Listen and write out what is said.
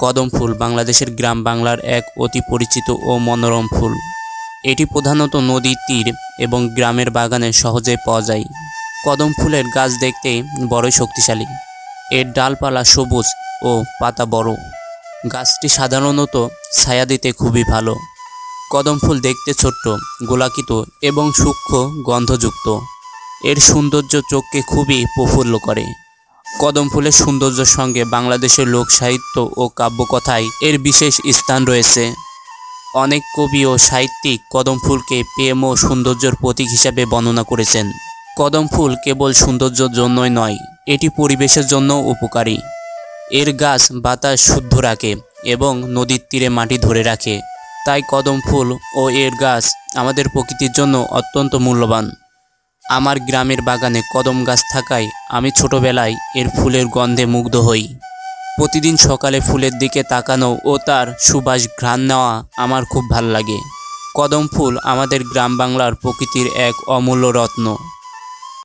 কদম ফুল বাংলাদেশের গ্রাম বাংলার এক অতি পরিচিত ও মনোরম ফুল। এটি প্রধানত নদীর তীর এবং গ্রামের বাগানে সহজে পাওয়া যায়। কদম ফুলের গাছ দেখতে বড়ই শক্তিশালী। এর ডালপালা সবুজ ও পাতা বড়। গাছটি সাধারণত ছায়া দিতে খুবই ভালো। কদম ফুল দেখতে ছোট্ট, গোলাকৃত এবং সূক্ষ্ম গন্ধযুক্ত। এর সৌন্দর্য চোখকে খুবই প্রফুল্ল করে। কদম ফুলের সৌন্দর্যের সঙ্গে বাংলাদেশের লোক সাহিত্য ও কাব্যকথায় এর বিশেষ স্থান রয়েছে। অনেক কবি ও সাহিত্যিক কদম ফুলকে প্রেম ও সৌন্দর্যের প্রতীক হিসাবে বর্ণনা করেছেন। কদম ফুল কেবল সৌন্দর্যের জন্যই নয়, এটি পরিবেশের জন্য উপকারী। এর গাছ বাতাস শুদ্ধ রাখে এবং নদীর তীরে মাটি ধরে রাখে। তাই কদম ফুল ও এর গাছ আমাদের প্রকৃতির জন্য অত্যন্ত মূল্যবান। আমার গ্রামের বাগানে কদম গাছ থাকায় আমি ছোটবেলায় এর ফুলের গন্ধে মুগ্ধ হই। প্রতিদিন সকালে ফুলের দিকে তাকানো ও তার সুবাস ঘ্রাণ নেওয়া আমার খুব ভালো লাগে। কদম ফুল আমাদের গ্রাম বাংলার প্রকৃতির এক অমূল্য রত্ন।